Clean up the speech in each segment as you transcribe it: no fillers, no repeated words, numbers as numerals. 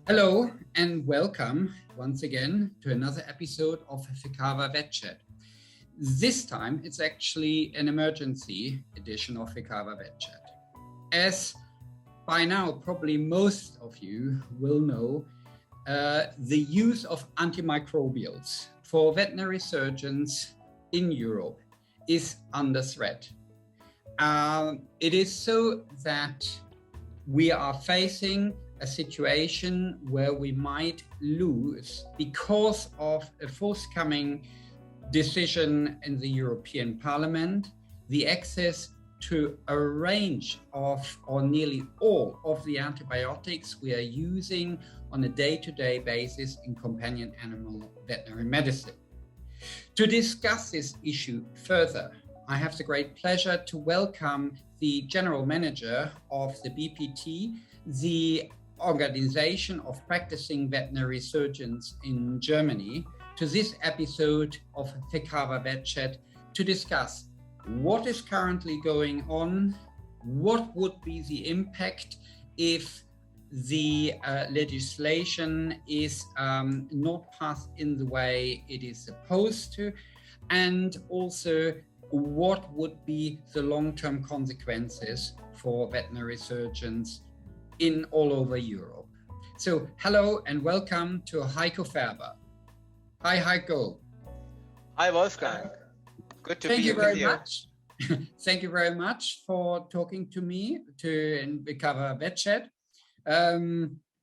Hello and welcome once again to another episode of Färber Vet Chat. This time it's actually an emergency edition of Färber Vet Chat. As by now probably most of you will know, the use of antimicrobials for veterinary surgeons in Europe is under threat. It is so that we are facing a situation where we might lose, because of a forthcoming decision in the European Parliament, the access to a range of, or nearly all of the antibiotics we are using on a day-to-day basis in companion animal veterinary medicine. To discuss this issue further, I have the great pleasure to welcome the General Manager of the BPT, the Organization of Practicing Veterinary Surgeons in Germany, to this episode of Färber Vet Chat to discuss what is currently going on, what would be the impact if the legislation is not passed in the way it is supposed to, and also what would be the long-term consequences for veterinary surgeons in all over Europe. So hello and welcome to Heiko Färber. Hi Heiko. Hi Wolfgang. Good to be Thank you with very you. much. Thank you very much for talking to me in Färber Vet Chat.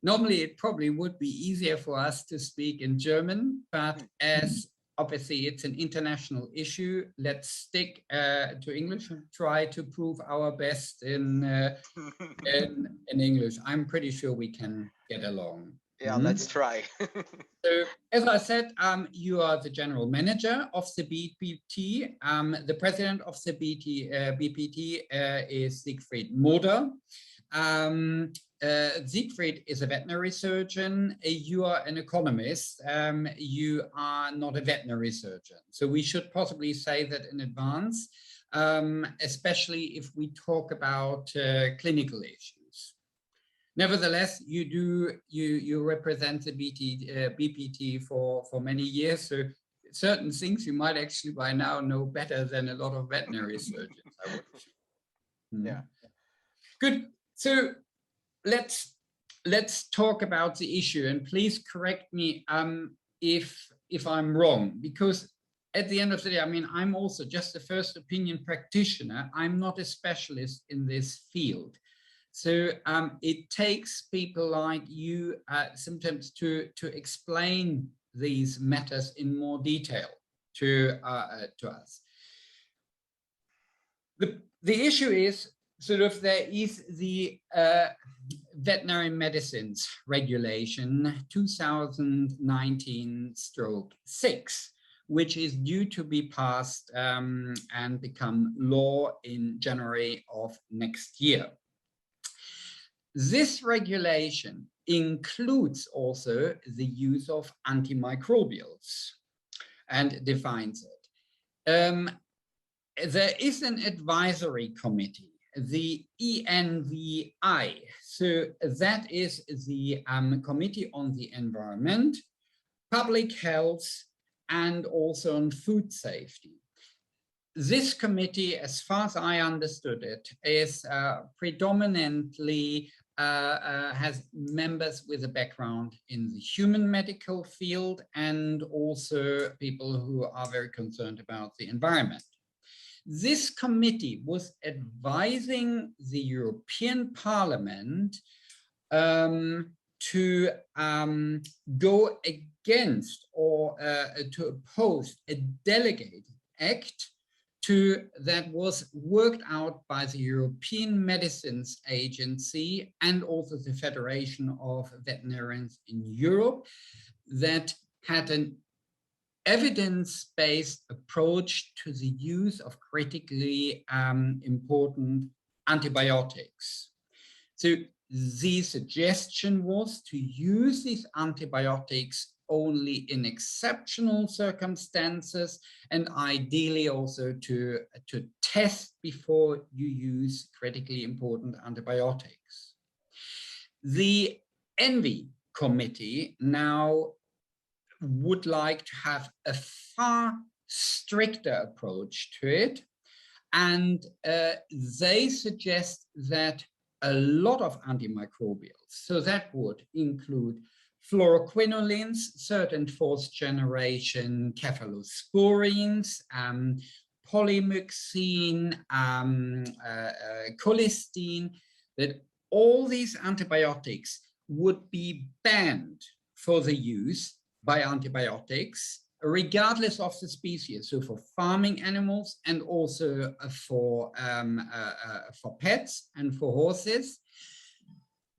Normally it probably would be easier for us to speak in German, but as obviously it's an international issue, let's stick to English and try to prove our best in English. I'm pretty sure we can get along. Yeah, let's try. So, as I said, you are the general manager of the BPT. The president of the BPT is Siegfried Moder. Siegfried is a veterinary surgeon. You are an economist. You are not a veterinary surgeon. So we should possibly say that in advance, especially if we talk about clinical issues. Nevertheless, you represent the BPT for many years. So certain things you might actually by now know better than a lot of veterinary surgeons, I would assume. Yeah. Good. So let's talk about the issue, and please correct me if I'm wrong, because at the end of the day, I mean, I'm also just a first opinion practitioner. I'm not a specialist in this field. So it takes people like you sometimes to explain these matters in more detail to us. The issue is sort of there is the veterinary medicines regulation 2019/6, which is due to be passed and become law in January of next year. This regulation includes also the use of antimicrobials and defines it. There is an advisory committee, the ENVI. So that is the Committee on the Environment, Public Health, and also on food safety. This committee, as far as I understood it, is predominantly has members with a background in the human medical field and also people who are very concerned about the environment. This committee was advising the European Parliament to go against or to oppose a delegated act that was worked out by the European Medicines Agency and also the Federation of Veterinarians in Europe, that had an evidence-based approach to the use of critically important antibiotics. So the suggestion was to use these antibiotics only in exceptional circumstances, and ideally also to test before you use critically important antibiotics. The ENVI committee now would like to have a far stricter approach to it. And they suggest that a lot of antimicrobials, so that would include fluoroquinolines, third and fourth generation cephalosporins, polymyxin, colistin, that all these antibiotics would be banned for the use by antibiotics, regardless of the species. So for farming animals and also for pets and for horses,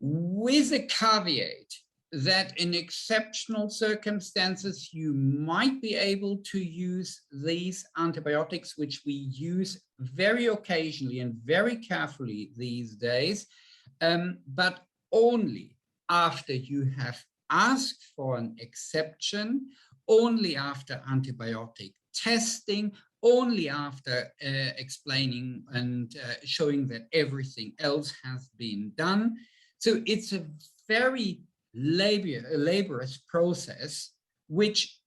with a caveat that in exceptional circumstances, you might be able to use these antibiotics, which we use very occasionally and very carefully these days, but only after you have asked for an exception, only after antibiotic testing, only after explaining and showing that everything else has been done. So it's a very laborious process, which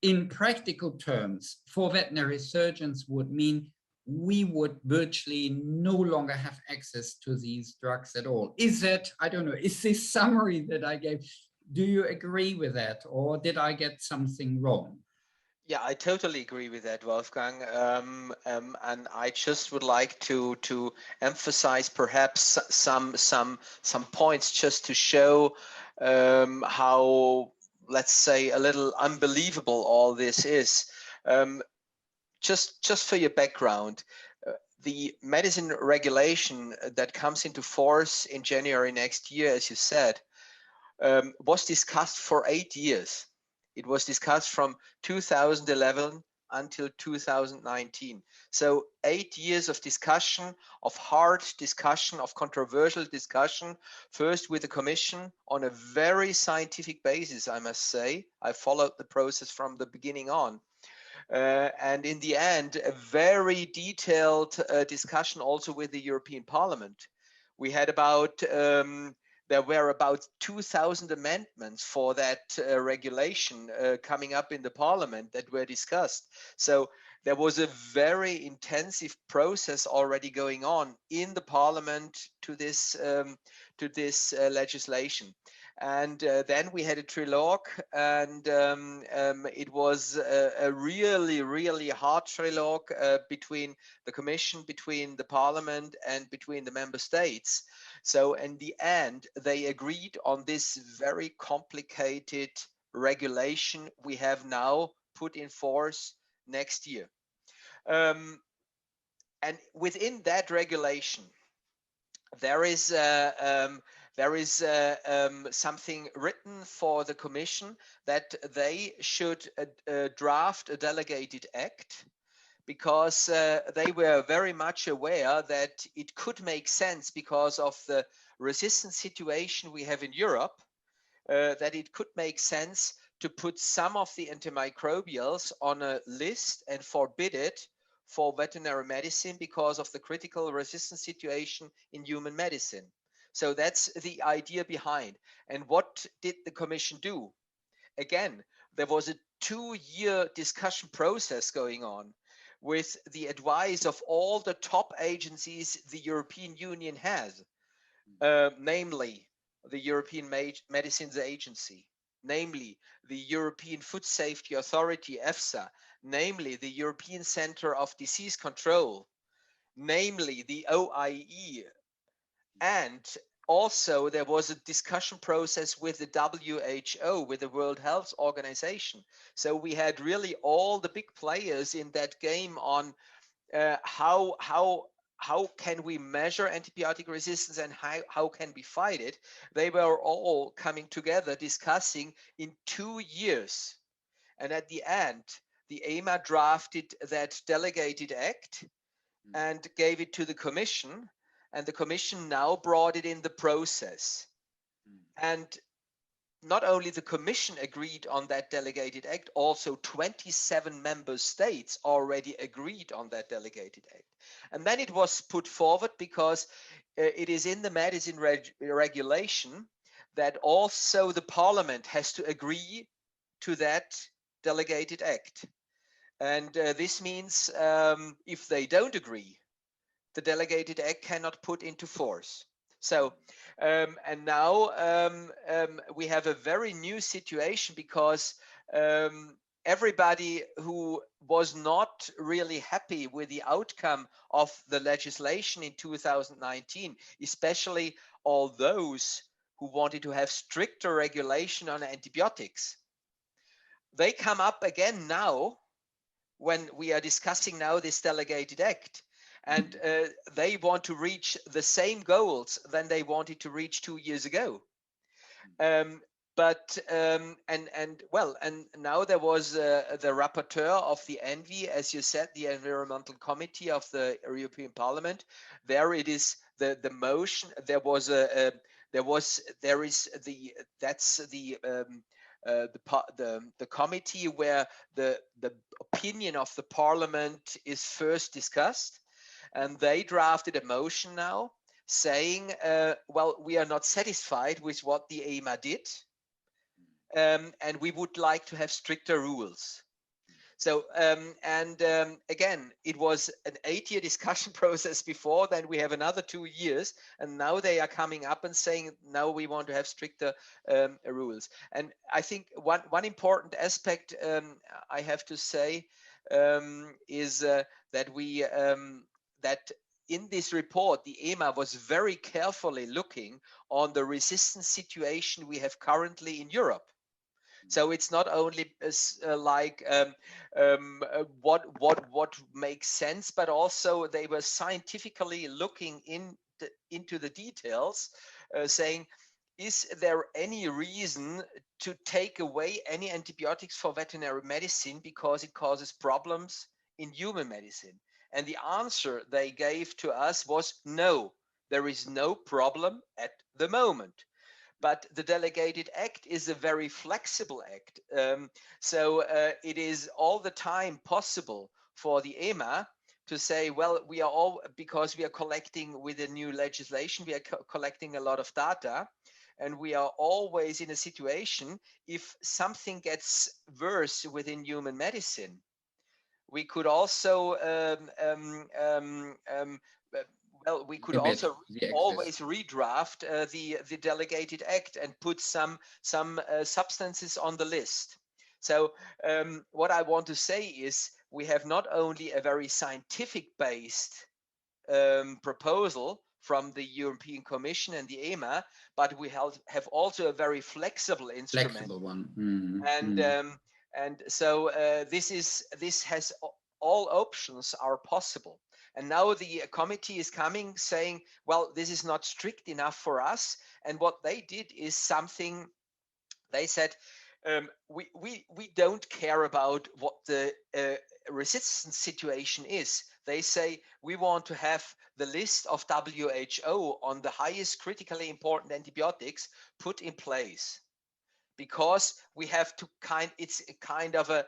in practical terms for veterinary surgeons would mean we would virtually no longer have access to these drugs at all. Is that, I don't know, is this summary that I gave, do you agree with that, or did I get something wrong? Yeah, I totally agree with that, Wolfgang. And I just would like to emphasize perhaps some points just to show how, let's say, a little unbelievable all this is. Just for your background, the medicine regulation that comes into force in January next year, as you said, was discussed for 8 years. It was discussed from 2011 until 2019. So 8 years of discussion, of hard discussion, of controversial discussion, first with the Commission on a very scientific basis, I must say. I followed the process from the beginning on. And in the end, a very detailed discussion also with the European Parliament. We had there were about 2,000 amendments for that regulation coming up in the Parliament that were discussed. So there was a very intensive process already going on in the Parliament to this legislation. And then we had a trilogue, and it was a really, really hard trilogue between the Commission, between the Parliament, and between the member states. So in the end, they agreed on this very complicated regulation we have now put in force next year. And within that regulation, there is something written for the Commission that they should draft a delegated act, because they were very much aware that it could make sense because of the resistance situation we have in Europe, that it could make sense to put some of the antimicrobials on a list and forbid it for veterinary medicine because of the critical resistance situation in human medicine. So that's the idea behind. And what did the Commission do? Again, there was a 2-year discussion process going on with the advice of all the top agencies the European Union has, namely the European Medicines Agency, namely the European Food Safety Authority, EFSA, namely the European Center of Disease Control, namely the OIE, and also there was a discussion process with the WHO, with the World Health Organization. So we had really all the big players in that game on how can we measure antibiotic resistance and how can we fight it. They were all coming together discussing in 2 years. And at the end, the EMA drafted that delegated act and gave it to the Commission, and the Commission now brought it in the process. And not only the Commission agreed on that delegated act, also 27 member states already agreed on that delegated act. And then it was put forward because it is in the medicine regulation that also the parliament has to agree to that delegated act. And this means if they don't agree, the delegated act cannot put into force. So, and now we have a very new situation, because everybody who was not really happy with the outcome of the legislation in 2019, especially all those who wanted to have stricter regulation on antibiotics, they come up again now when we are discussing now this delegated act. And they want to reach the same goals than they wanted to reach 2 years ago. And now there was the rapporteur of the ENVI, as you said, the Environmental Committee of the European Parliament. There it is, the motion. The committee where the opinion of the Parliament is first discussed, and they drafted a motion now saying, well, we are not satisfied with what the EMA did, and we would like to have stricter rules. So, again, it was an 8-year discussion process before, then we have another 2 years, and now they are coming up and saying, no, we want to have stricter rules. And I think one important aspect I have to say is that in this report, the EMA was very carefully looking on the resistance situation we have currently in Europe. So it's not only what makes sense, but also they were scientifically looking into the details, saying, is there any reason to take away any antibiotics for veterinary medicine because it causes problems in human medicine? And the answer they gave to us was no, there is no problem at the moment. But the delegated act is a very flexible act. So it is all the time possible for the EMA to say, well, because we are collecting with the new legislation, we are collecting a lot of data, and we are always in a situation, if something gets worse within human medicine, we could also always redraft the delegated act and put some substances on the list. So what I want to say is, we have not only a very scientific based proposal from the European Commission and the EMA, but we have also a very flexible instrument. Flexible one. Mm-hmm. And so this has all options are possible. And now the committee is coming saying, well, this is not strict enough for us. And what they did is something, they said, we don't care about what the resistance situation is. They say, we want to have the list of WHO on the highest critically important antibiotics put in place, because we have to it's a kind of a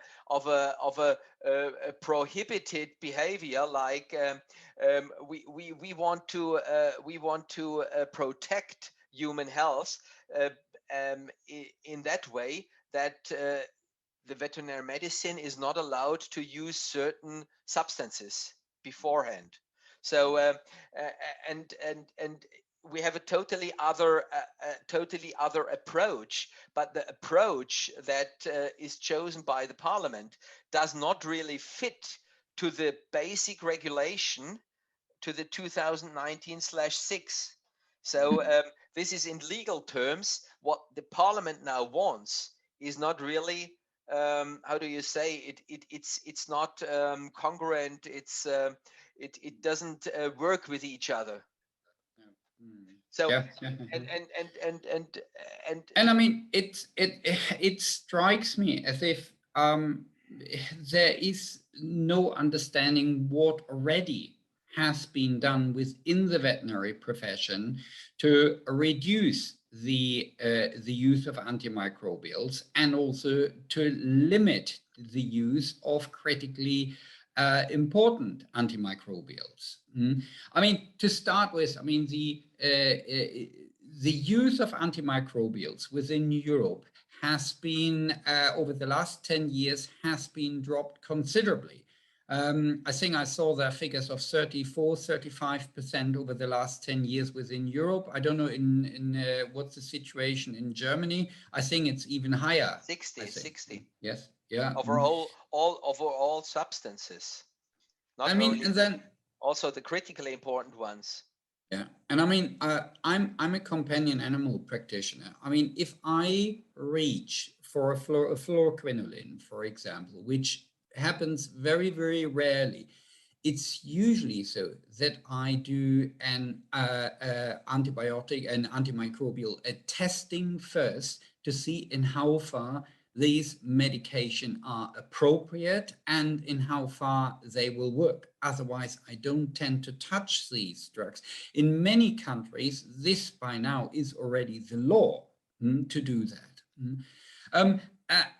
prohibited behavior, like we want to protect human health in that way that the veterinary medicine is not allowed to use certain substances beforehand. So and we have a totally other approach, but the approach that is chosen by the Parliament does not really fit to the basic regulation, to the 2019/6. So this is, in legal terms, what the Parliament now wants is not really how do you say it's not congruent. It doesn't work with each other. So yeah. And I mean, it strikes me as if there is no understanding what already has been done within the veterinary profession to reduce the use of antimicrobials, and also to limit the use of critically important antimicrobials. I mean, to start with, I mean, the use of antimicrobials within Europe has been, over the last 10 years, has been dropped considerably. I think I saw the figures of 34, 35% over the last 10 years within Europe. I don't know what's the situation in Germany. I think it's even higher. 60. Yes, yeah. Overall substances. Not only and then also the critically important ones. Yeah, and I mean, I'm a companion animal practitioner. I mean, if I reach for a fluoroquinolone, for example, which happens very, very rarely, it's usually so that I do an antibiotic and antimicrobial testing first to see in how far these medication are appropriate and in how far they will work. Otherwise, I don't tend to touch these drugs. In many countries, this by now is already the law to do that.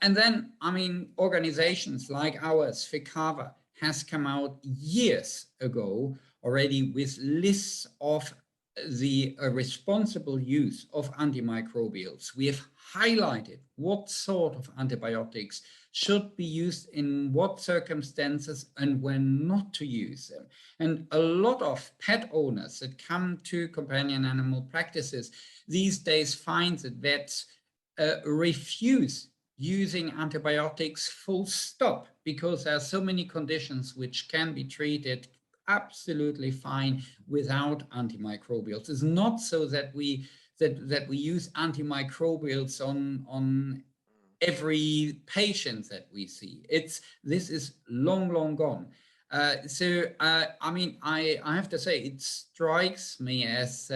And then, I mean, organizations like ours, FICAVA, has come out years ago already with lists of the responsible use of antimicrobials. We have highlighted what sort of antibiotics should be used in what circumstances and when not to use them. And a lot of pet owners that come to companion animal practices these days find that vets refuse using antibiotics full stop because there are so many conditions which can be treated absolutely fine without antimicrobials. It's not so that we use antimicrobials on every patient that we see. This is long gone. I mean, I have to say, it strikes me as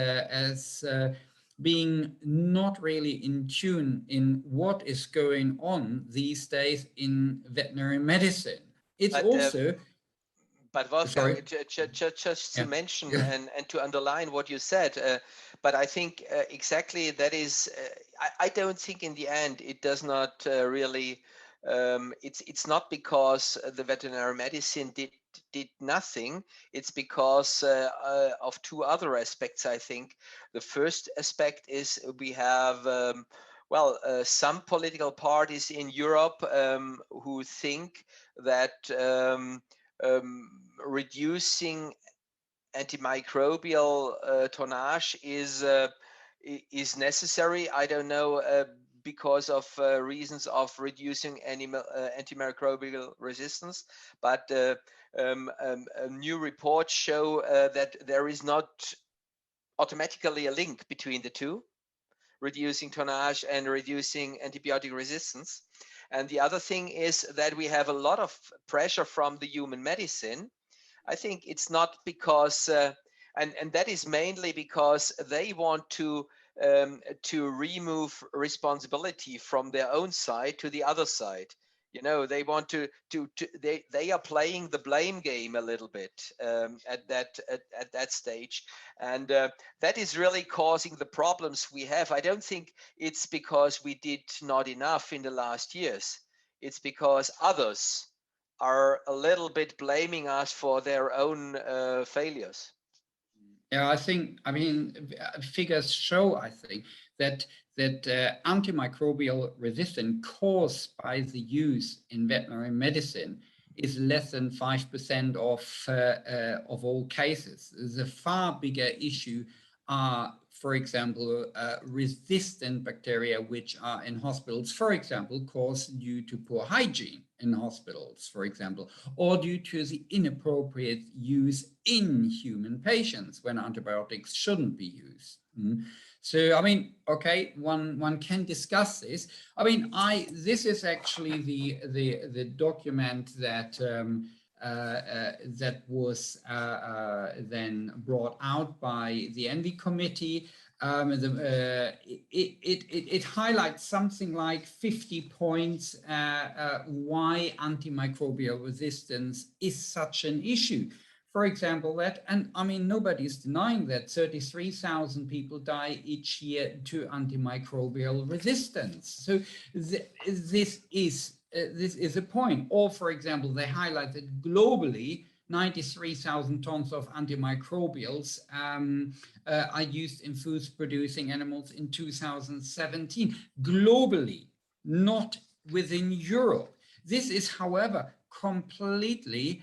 being not really in tune in what is going on these days in veterinary medicine. It's but, also but Wolfgang, just to Yeah. mention Yeah. and to underline what you said, but I think exactly that is, I don't think in the end it does not really, it's not because the veterinary medicine did nothing. It's because of two other aspects, I think. The first aspect is we have some political parties in Europe who think that reducing antimicrobial tonnage is necessary. I don't know, because of reasons of reducing antimicrobial resistance, but new reports show that there is not automatically a link between the two, reducing tonnage and reducing antibiotic resistance. And the other thing is that we have a lot of pressure from the human medicine. I think it's not because, and that is mainly because they want to remove responsibility from their own side to the other side. You know, they want they are playing the blame game a little bit at that stage, and that is really causing the problems we have. I don't think it's because we did not enough in the last years. It's because others are a little bit blaming us for their own failures. Yeah, I mean, figures show, I think, that antimicrobial resistance caused by the use in veterinary medicine is less than 5% of all cases. The far bigger issue are, for example, resistant bacteria which are in hospitals, for example, caused due to poor hygiene in hospitals, for example, or due to the inappropriate use in human patients when antibiotics shouldn't be used. So, I mean, okay, one can discuss this. I mean, this is actually the document that that was then brought out by the Envy Committee. It highlights something like 50 points why antimicrobial resistance is such an issue. For example, and I mean, nobody's denying that 33,000 people die each year to antimicrobial resistance. So this is a point. Or, for example, they highlight that globally, 93,000 tons of antimicrobials are used in food-producing animals in 2017, globally, not within Europe. This is, however, completely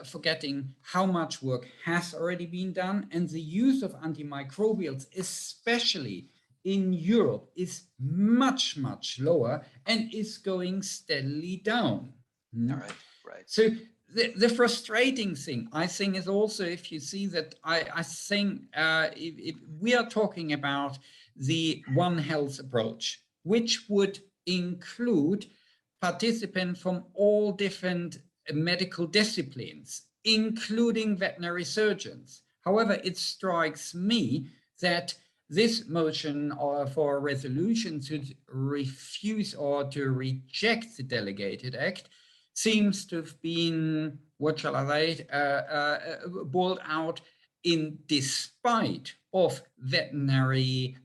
forgetting how much work has already been done, and the use of antimicrobials, especially in Europe, is much, much lower and is going steadily down. All right, right. So the frustrating thing, I think, is also if you see that I think if we are talking about the One Health approach, which would include participants from all different medical disciplines, including veterinary surgeons. However, it strikes me that this motion for a resolution to refuse or to reject the delegated act seems to have been, what shall I say, brought out in despite of veterinary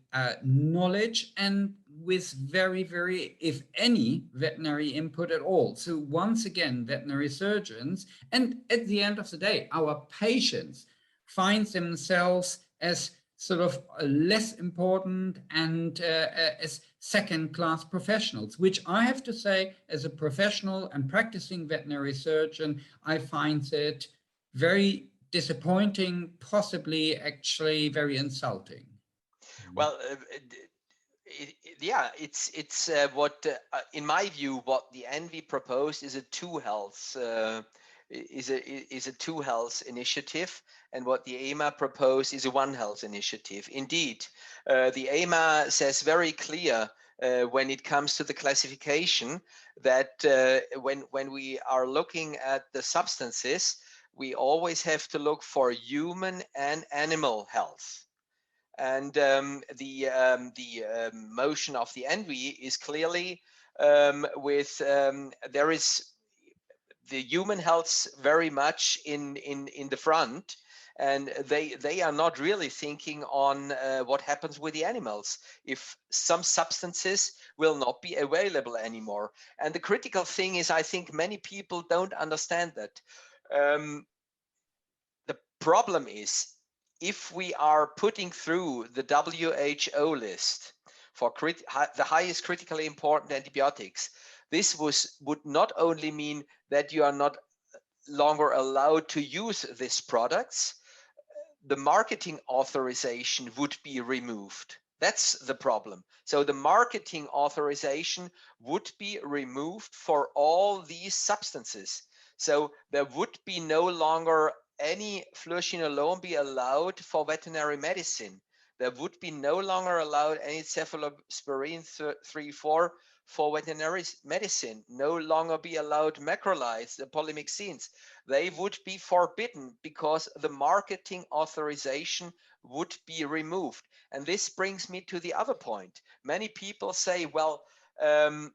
knowledge and with very, very, if any, veterinary input at all. So once again, veterinary surgeons, and at the end of the day, our patients find themselves as sort of less important and as second-class professionals, which I have to say, as a professional and practicing veterinary surgeon, I find it very disappointing, possibly actually very insulting. Well, yeah, it's what, in my view, what the ENVI proposed is a two health is a two health initiative, and what the EMA proposed is a one health initiative. Indeed, the EMA says very clear when it comes to the classification that when we are looking at the substances, we always have to look for human and animal health. And the motion of the ENVI is clearly there is the human health very much in the front, and they are not really thinking on what happens with the animals if some substances will not be available anymore. And the critical thing is, I think many people don't understand that. The problem is, if we are putting through the WHO list for the highest critically important antibiotics, this would not only mean that you are not longer allowed to use these products, the marketing authorization would be removed. That's the problem. So the marketing authorization would be removed for all these substances. So there would be no longer any fluocinolone be allowed for veterinary medicine. There would be no longer allowed any cephalosporin 3,4 for veterinary medicine, no longer be allowed macrolides, the polymyxins. They would be forbidden because the marketing authorization would be removed. And this brings me to the other point. Many people say, well, and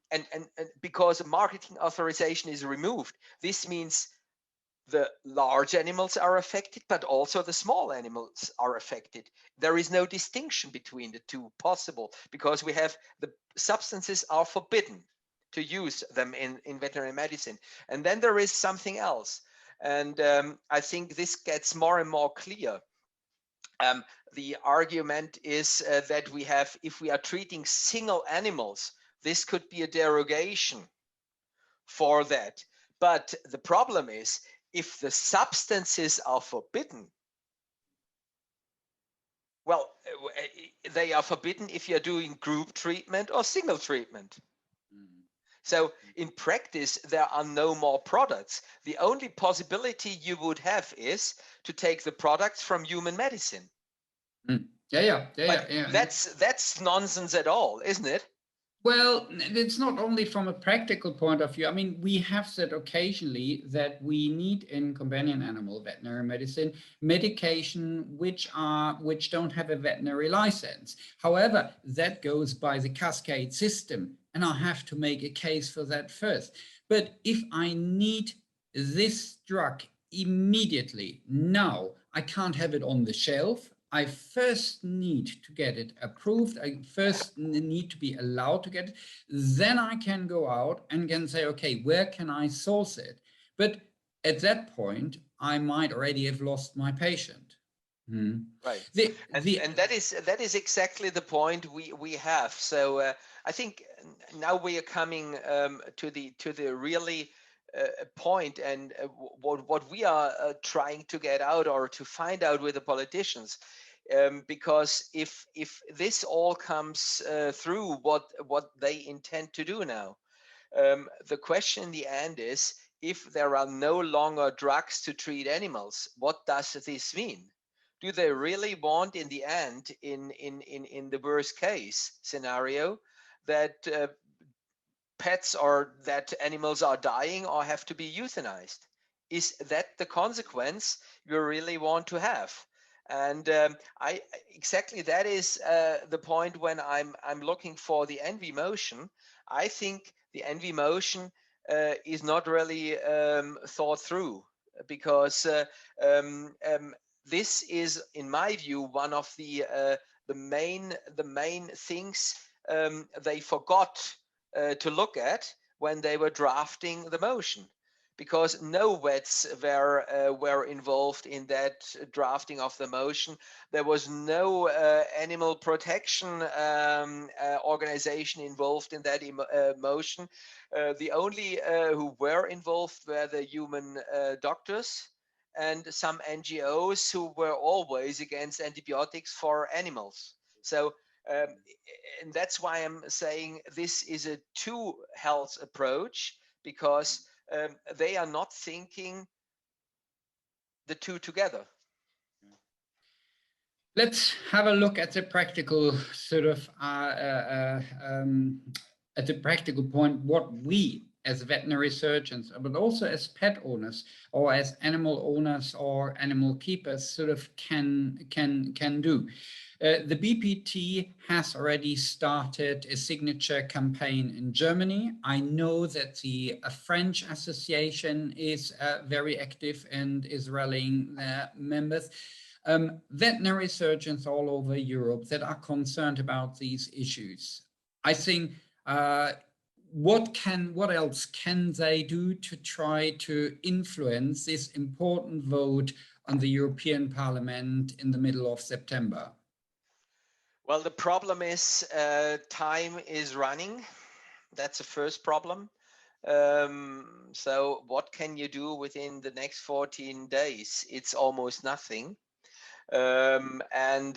because marketing authorization is removed, this means the large animals are affected, but also the small animals are affected. There is no distinction between the two possible because we have the substances are forbidden to use them in veterinary medicine. And then there is something else. And I think this gets more and more clear. The argument is that we have, if we are treating single animals, this could be a derogation for that. But the problem is, if the substances are forbidden, well, they are forbidden if you're doing group treatment or single treatment. So in practice, there are no more products. The only possibility you would have is to take the products from human medicine. Yeah. That's nonsense at all, isn't it? Well, it's not only from a practical point of view. I mean, we have said occasionally that we need in companion animal veterinary medicine medication which don't have a veterinary license. However, that goes by the cascade system, and I have to make a case for that first. But if I need this drug immediately, now, I can't have it on the shelf. I first need to get it approved. I first need to be allowed to get it. Then I can go out and can say, okay, where can I source it? But at that point, I might already have lost my patient. Right. The And that is exactly the point we have. So I think now we are coming to the really point, and what we are trying to get out or to find out with the politicians, because if this all comes through what they intend to do now, the question in the end is, if there are no longer drugs to treat animals, what does this mean? Do they really want, in the end, in the worst case scenario, that pets or that animals are dying or have to be euthanized? Is that the consequence you really want to have? And I exactly that is the point when I'm looking for the envy motion. I think the envy motion is not really thought through, because this is, in my view, one of the main things they forgot to look at when they were drafting the motion, because no vets were involved in that drafting of the motion. There was no animal protection organization involved in that motion. The only who were involved were the human doctors and some NGOs who were always against antibiotics for animals. So and that's why I'm saying this is a two health approach, because they are not thinking the two together. Let's have a look at the practical sort of at the practical point, what we as veterinary surgeons, but also as pet owners or as animal owners or animal keepers sort of can do. The BPT has already started a signature campaign in Germany. I know that the French association is very active and is rallying their members. Veterinary surgeons all over Europe that are concerned about these issues. I think what else can they do to try to influence this important vote on the European Parliament in the middle of September? Well, the problem is time is running. That's the first problem. So what can you do within the next 14 days? It's almost nothing. And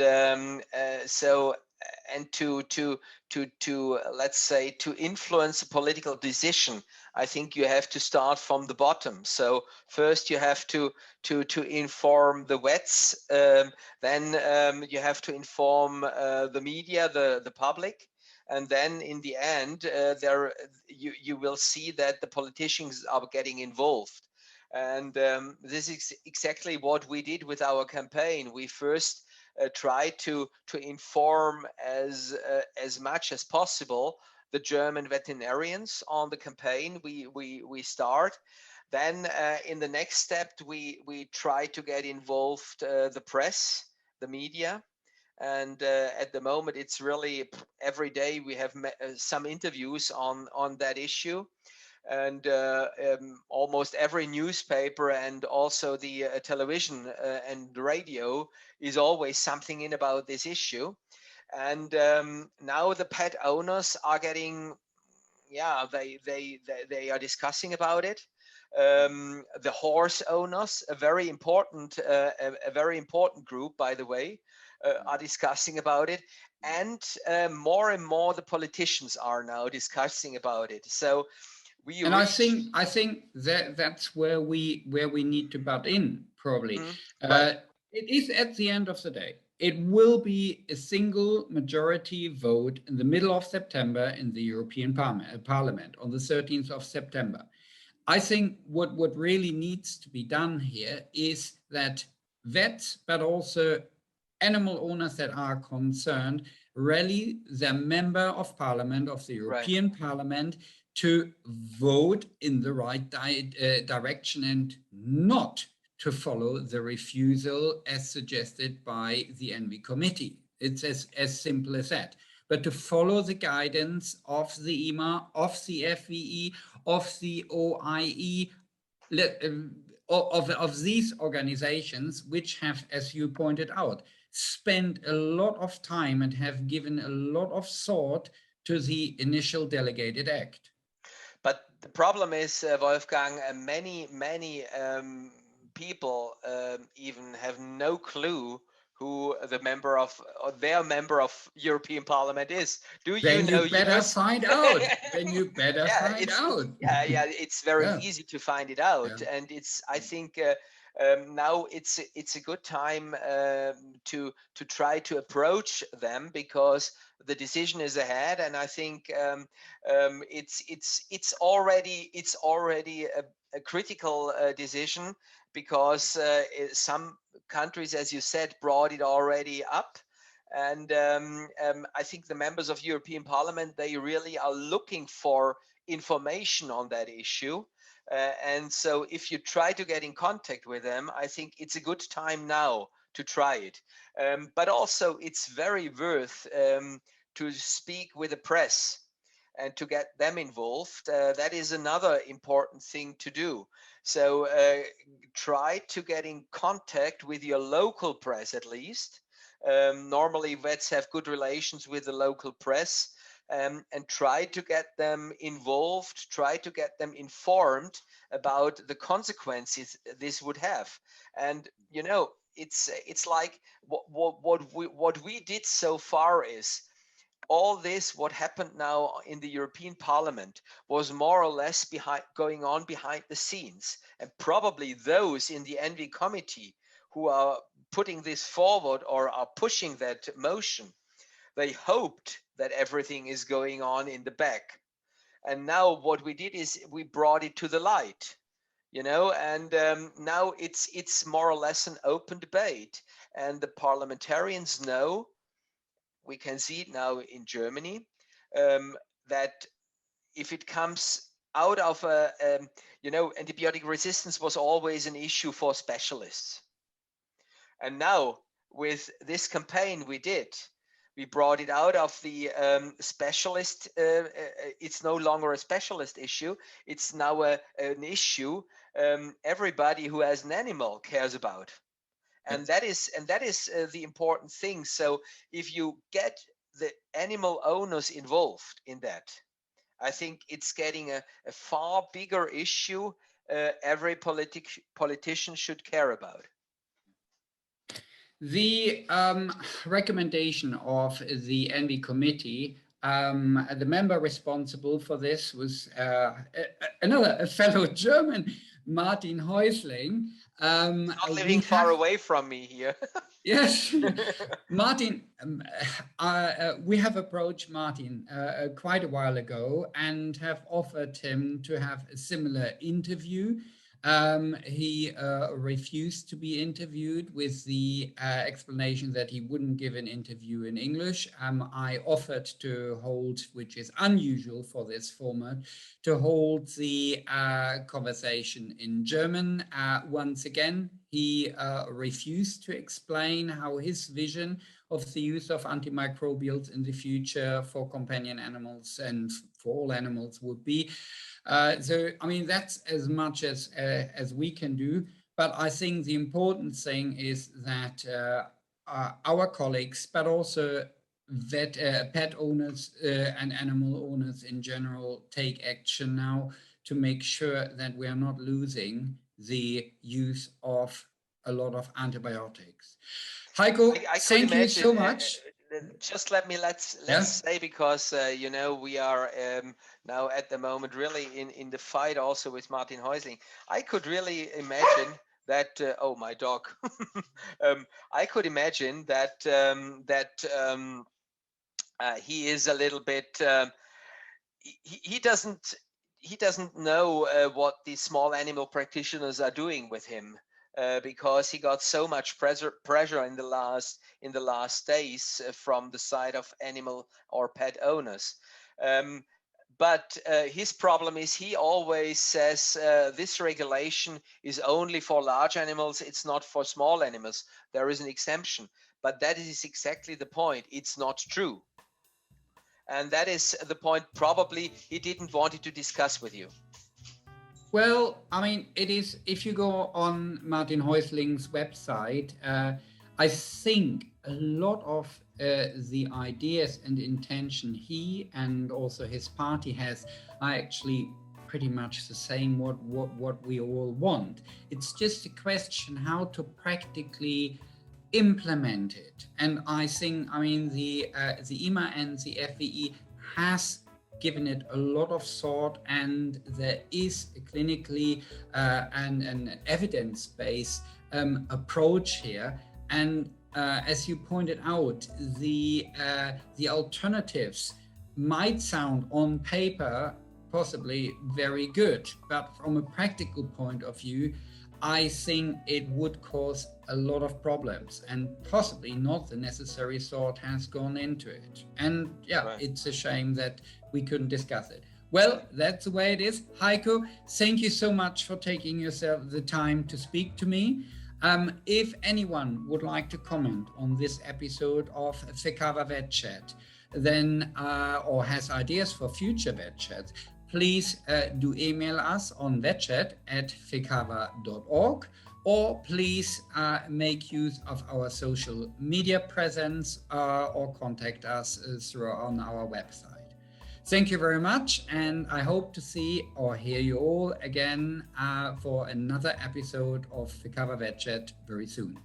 to let's say, to influence a political decision, I think you have to start from the bottom. So first you have to inform the vets, then you have to inform the media, the public, and then in the end you will see that the politicians are getting involved. And this is exactly what we did with our campaign. We first tried to inform as much as possible the German veterinarians on the campaign we start. Then in the next step, we try to get involved the press, the media. And at the moment, it's really every day we have some interviews on that issue. And almost every newspaper and also the television and radio is always something in about this issue. And now the pet owners are getting, they are discussing about it. The horse owners, a very important group, by the way, are discussing about it. And more the politicians are now discussing about it. So I think that's where we need to butt in, probably. Right. It is, at the end of the day, it will be a single majority vote in the middle of September in the European Parliament on the 13th of September. I think what really needs to be done here is that vets, but also animal owners that are concerned, rally their member of parliament of the European Parliament to vote in the right direction and not to follow the refusal as suggested by the Envy Committee. It's as simple as that. But to follow the guidance of the EMA, of the FVE, of the OIE, of these organizations, which have, as you pointed out, spent a lot of time and have given a lot of thought to the initial delegated act. But the problem is, Wolfgang, many people even have no clue who the member of or their member of European Parliament is. Do you Then know you better yours? find out. Then you better Yeah, find out. it's very Yeah, easy to find it out, yeah. and I think now it's a good time to try to approach them, because the decision is ahead, and I think it's already a critical decision, because some countries, as you said, brought it already up. And I think the members of European Parliament, they really are looking for information on that issue. And so if you try to get in contact with them, I think it's a good time now to try it. But also it's very worth to speak with the press and to get them involved. That is another important thing to do. So try to get in contact with your local press at least. Normally vets have good relations with the local press, and try to get them involved, try to get them informed about the consequences this would have. And it's like what we did so far is all this what happened now in the European Parliament was more or less going on behind the scenes, and probably those in the Envy committee who are putting this forward or are pushing that motion, they hoped that everything is going on in the back. And now what we did is we brought it to the light, and now it's more or less an open debate, and the parliamentarians know, we can see it now in Germany, that if it comes out of antibiotic resistance was always an issue for specialists. And now with this campaign we brought it out of the specialist. It's no longer a specialist issue. It's now an issue everybody who has an animal cares about. And that is the important thing. So if you get the animal owners involved in that, I think it's getting a far bigger issue every politician should care about. The recommendation of the Envy committee, the member responsible for this was a fellow German, Martin Häusling. Not living far away from me here. Yes, Martin, we have approached Martin quite a while ago and have offered him to have a similar interview. He refused to be interviewed with the explanation that he wouldn't give an interview in English. I offered to hold, which is unusual for this format, to hold the conversation in German. Once again, he refused to explain how his vision of the use of antimicrobials in the future for companion animals and for all animals would be. So, I mean, that's as much as we can do. But I think the important thing is that our colleagues, but also pet owners and animal owners in general, take action now to make sure that we are not losing the use of a lot of antibiotics. Heiko, thank you so much. Just let's say, because we are now at the moment really in the fight also with Martin Häusling. I could really imagine that oh, my dog. I could imagine that he is a little bit he doesn't know what these small animal practitioners are doing with him. Because he got so much pressure in the last days from the side of animal or pet owners. But his problem is he always says this regulation is only for large animals, it's not for small animals. There is an exemption, but that is exactly the point. It's not true. And that is the point probably he didn't want to discuss with you. Well, I mean, it is, if you go on Martin Häusling's website, I think a lot of the ideas and intention he and also his party has are actually pretty much the same what we all want. It's just a question how to practically implement it. And I think, I mean, the EMA and the FVE has given it a lot of thought, and there is a clinically and an evidence-based approach here. And as you pointed out, the alternatives might sound on paper possibly very good, but from a practical point of view, I think it would cause a lot of problems, and possibly not the necessary thought has gone into it. And yeah, right. It's a shame that we couldn't discuss it. Well, that's the way it is. Heiko, thank you so much for taking yourself the time to speak to me. If anyone would like to comment on this episode of Färber Vet Chat, then or has ideas for future vet chats, please do email us on vetchat@färber.org, or please make use of our social media presence or contact us through on our website. Thank you very much, and I hope to see or hear you all again for another episode of Färber Vet Chat very soon.